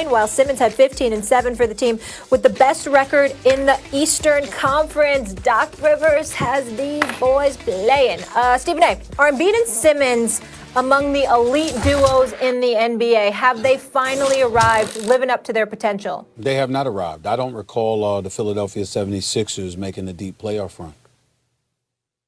9, while Simmons had 15 and 7 for the team with the best record in the Eastern Conference. Doc Rivers has these boys playing. Stephen A., are Embiid and Simmons among the elite duos in the NBA? Have they finally arrived, living up to their potential? They have not arrived. I don't recall the Philadelphia 76ers making a deep playoff run.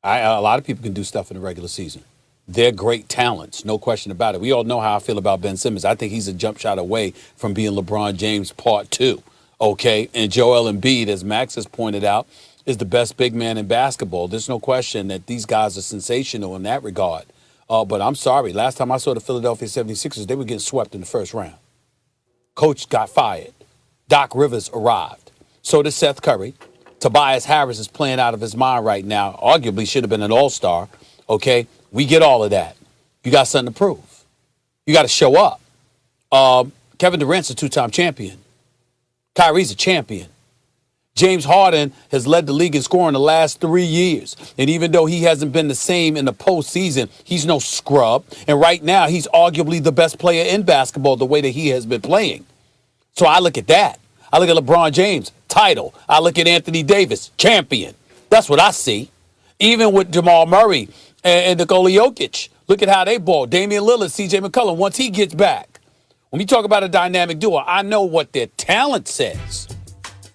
A lot of people can do stuff in the regular season. They're great talents, no question about it. We all know how I feel about Ben Simmons. I think he's a jump shot away from being LeBron James Part 2, okay? And Joel Embiid, as Max has pointed out, is the best big man in basketball. There's no question that these guys are sensational in that regard. But I'm sorry, last time I saw the Philadelphia 76ers, they were getting swept in the first round. Coach got fired. Doc Rivers arrived. So did Seth Curry. Tobias Harris is playing out of his mind right now. Arguably should have been an all-star, okay? We get all of that. You got something to prove. You got to show up. Kevin Durant's a two-time champion. Kyrie's a champion. James Harden has led the league in scoring the last 3 years. And even though he hasn't been the same in the postseason, he's no scrub. And right now, he's arguably the best player in basketball the way that he has been playing. So I look at that. I look at LeBron James, title. I look at Anthony Davis, champion. That's what I see. Even with Jamal Murray and Nikola Jokic, look at how they ball. Damian Lillard, C.J. McCollum, once he gets back. When we talk about a dynamic duo, I know what their talent says.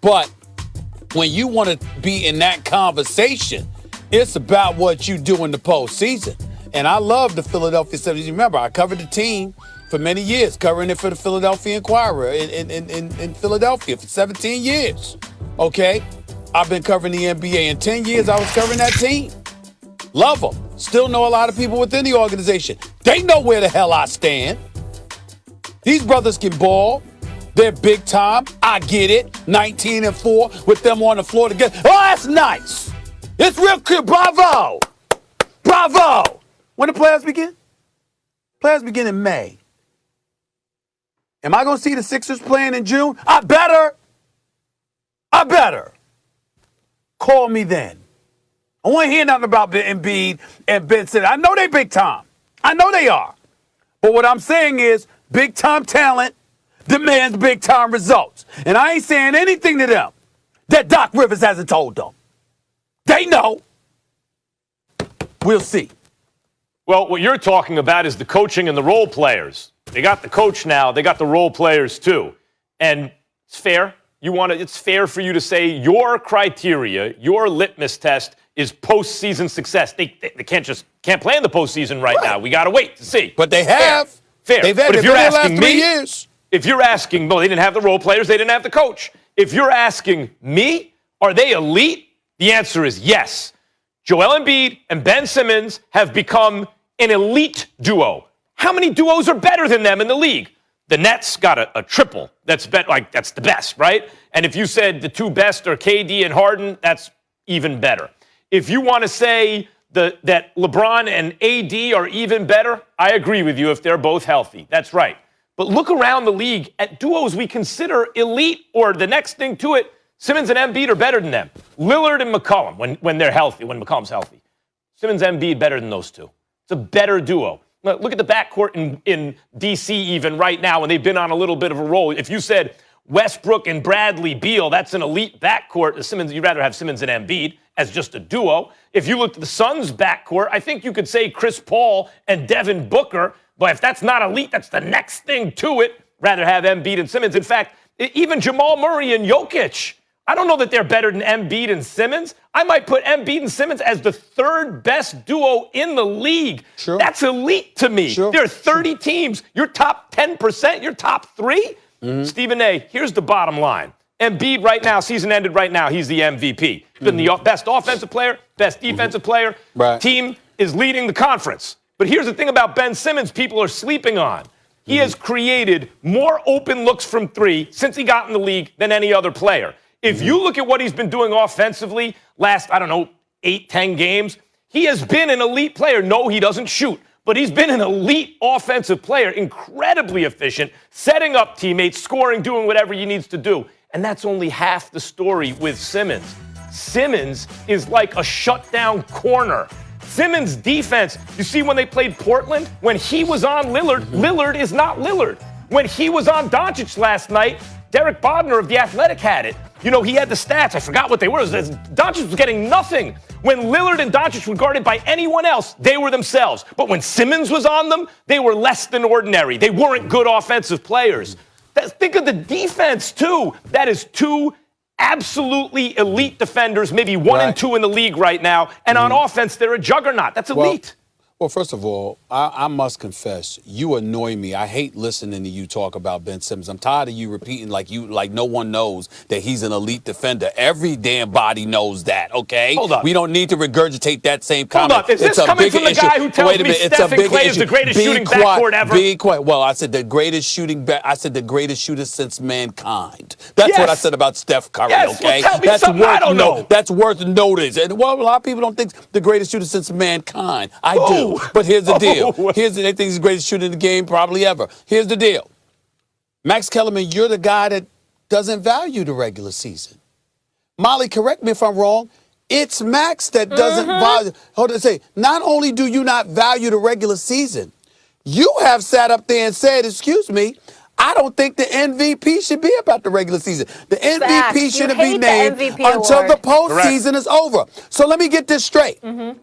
But when you want to be in that conversation, it's about what you do in the postseason. And I love the Philadelphia 76ers. Remember, I covered the team for many years, covering it for the Philadelphia Inquirer in Philadelphia for 17 years. Okay? I've been covering the NBA. In 10 years, I was covering that team. Love them. Still know a lot of people within the organization. They know where the hell I stand. These brothers can ball. They're big time. I get it. 19 and 4 with them on the floor together. Oh, that's nice. It's real cool. Bravo. Bravo. When the playoffs begin? Playoffs begin in May. Am I going to see the Sixers playing in June? I better. Call me then. I want to hear nothing about Embiid and Ben Simmons. I know they big time. I know they are. But what I'm saying is big time talent demands big time results. And I ain't saying anything to them that Doc Rivers hasn't told them. They know. We'll see. Well, what you're talking about is the coaching and the role players. They got the coach now. They got the role players too. And it's fair. It's fair for you to say your criteria, your litmus test is postseason success. They can't play in the postseason right now. We got to wait to see. But they have. Fair. But if you're asking me, if you're asking, well, they didn't have the role players, they didn't have the coach. If you're asking me, are they elite? The answer is yes. Joel Embiid and Ben Simmons have become an elite duo. How many duos are better than them in the league? The Nets got a triple. That's the best, right? And if you said the two best are KD and Harden, that's even better. If you want to say that LeBron and AD are even better, I agree with you if they're both healthy. That's right. But look around the league at duos we consider elite, or the next thing to it, Simmons and Embiid are better than them. Lillard and McCollum when they're healthy, when McCollum's healthy. Simmons and Embiid better than those two. It's a better duo. Look at the backcourt in D.C. even right now, and they've been on a little bit of a roll. If you said Westbrook and Bradley Beal, that's an elite backcourt. Simmons, you'd rather have Simmons and Embiid as just a duo. If you looked at the Suns' backcourt, I think you could say Chris Paul and Devin Booker. But if that's not elite, that's the next thing to it. Rather have Embiid and Simmons. In fact, even Jamal Murray and Jokic, I don't know that they're better than Embiid and Simmons. I might put Embiid and Simmons as the third best duo in the league. Sure. That's elite to me. Sure. There are 30 teams. You're top 10%. You're top 3. Mm-hmm. Stephen A., here's the bottom line. Embiid right now, season ended right now, he's the MVP. He's been the best offensive player, best defensive player. Right. Team is leading the conference. But here's the thing about Ben Simmons people are sleeping on. He has created more open looks from three since he got in the league than any other player. If you look at what he's been doing offensively last, 8, 10 games, he has been an elite player. No, he doesn't shoot, but he's been an elite offensive player, incredibly efficient, setting up teammates, scoring, doing whatever he needs to do. And that's only half the story with Simmons. Simmons is like a shutdown corner. Simmons' defense, you see when they played Portland, when he was on Lillard, Lillard is not Lillard. When he was on Doncic last night, Derek Bodner of The Athletic had it. You know, he had the stats. I forgot what they were. Doncic was getting nothing. When Lillard and Doncic were guarded by anyone else, they were themselves. But when Simmons was on them, they were less than ordinary. They weren't good offensive players. Think of the defense, too. That is two absolutely elite defenders, maybe one and two in the league right now. And on offense, they're a juggernaut. That's elite. Well, first of all, I must confess, you annoy me. I hate listening to you talk about Ben Simmons. I'm tired of you repeating like no one knows that he's an elite defender. Every damn body knows that, okay? Hold up. We don't need to regurgitate that same comment. Hold up. Is this coming from the guy who tells me Stephen Clay is the greatest shooting backcourt ever? Be quiet. Well, I said the greatest shooter since mankind. That's what I said about Steph Curry, okay? Well, tell me something I don't know. That's worth notice. And, well, a lot of people don't think the greatest shooter since mankind. I do. But here's the deal. They think he's the greatest shooter in the game probably ever. Here's the deal. Max Kellerman, you're the guy that doesn't value the regular season. Molly, correct me if I'm wrong. It's Max that doesn't value. Hold on, not only do you not value the regular season, you have sat up there and said, excuse me, I don't think the MVP should be about the regular season. The MVP shouldn't be named until the postseason is over. So let me get this straight.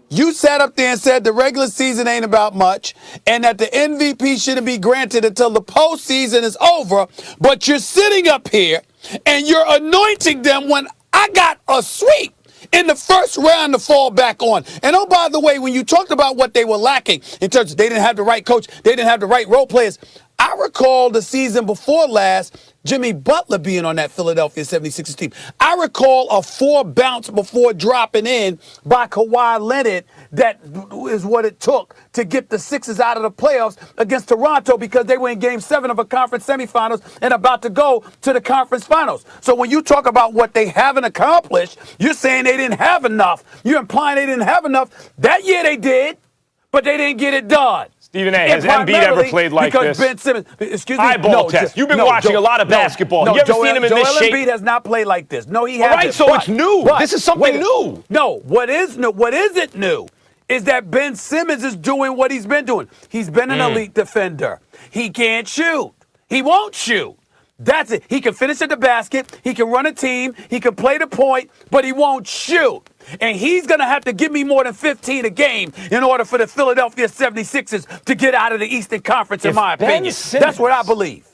You sat up there and said the regular season ain't about much and that the MVP shouldn't be granted until the postseason is over, but you're sitting up here and you're anointing them when I got a sweep in the first round to fall back on. And oh, by the way, when you talked about what they were lacking in terms of they didn't have the right coach, they didn't have the right role players, I recall the season before last, Jimmy Butler being on that Philadelphia 76ers team. I recall a 4 bounce before dropping in by Kawhi Leonard. That is what it took to get the Sixers out of the playoffs against Toronto because they were in Game 7 of a conference semifinals and about to go to the conference finals. So when you talk about what they haven't accomplished, you're saying they didn't have enough. You're implying they didn't have enough. That year they did, but they didn't get it done. Stephen A., has Embiid ever played like this? Because Ben Simmons, excuse me. Eyeball test. You've been watching a lot of basketball. You ever seen him in this shape? Joel Embiid has not played like this. No, he hasn't. All right, so it's new. This is something new. No, what isn't new is that Ben Simmons is doing what he's been doing. He's been an elite defender. He can't shoot. He won't shoot. That's it. He can finish at the basket. He can run a team. He can play the point, but he won't shoot. And he's going to have to give me more than 15 a game in order for the Philadelphia 76ers to get out of the Eastern Conference, in my opinion. That's what I believe.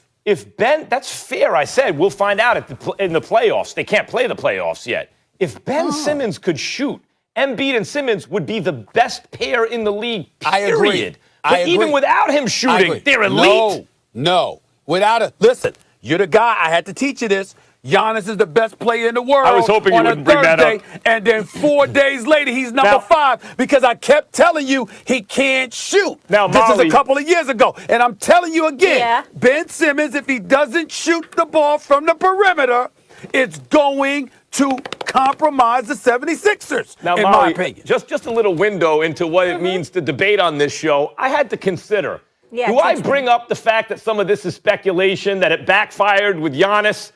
That's fair, I said. We'll find out in the playoffs. They can't play the playoffs yet. If Ben Simmons could shoot, Embiid and Simmons would be the best pair in the league, period. I agree. But even without him shooting, they're elite. No. Listen, you're the guy. I had to teach you this. Giannis is the best player in the world. I was hoping you wouldn't bring that up. And then 4 days later, he's number 5 because I kept telling you he can't shoot. Now, this is a couple of years ago. And I'm telling you again, Ben Simmons, if he doesn't shoot the ball from the perimeter, it's going to compromise the 76ers, now, in Molly, my opinion. Just a little window into what it means to debate on this show. I had to consider, do I bring up the fact that some of this is speculation, that it backfired with Giannis?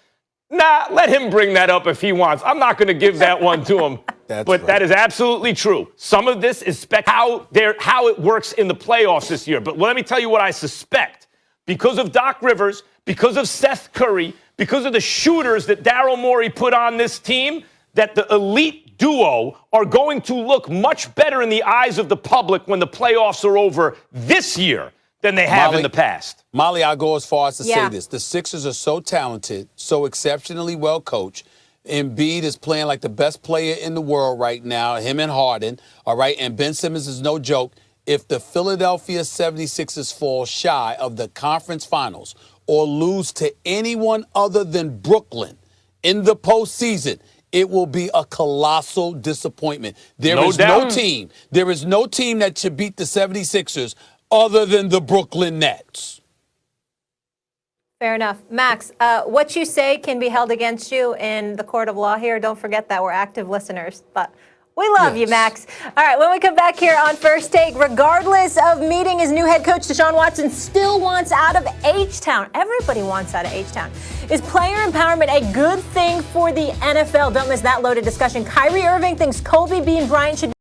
Nah, let him bring that up if he wants. I'm not going to give that one to him. That is absolutely true. Some of this is how it works in the playoffs this year. But let me tell you what I suspect. Because of Doc Rivers, because of Seth Curry, because of the shooters that Daryl Morey put on this team, that the elite duo are going to look much better in the eyes of the public when the playoffs are over this year than they have in the past. Molly, I'll go as far as to say this. The Sixers are so talented, so exceptionally well coached. Embiid is playing like the best player in the world right now, him and Harden, all right? And Ben Simmons is no joke. If the Philadelphia 76ers fall shy of the conference finals or lose to anyone other than Brooklyn in the postseason, it will be a colossal disappointment. There is no team that should beat the 76ers other than the Brooklyn Nets. Fair enough. Max, what you say can be held against you in the court of law here. Don't forget that we're active listeners, but we love you, Max. All right, when we come back here on First Take, regardless of meeting his new head coach, Deshaun Watson still wants out of H-Town. Everybody wants out of H-Town. Is player empowerment a good thing for the NFL? Don't miss that loaded discussion. Kyrie Irving thinks Kobe Bean Bryant should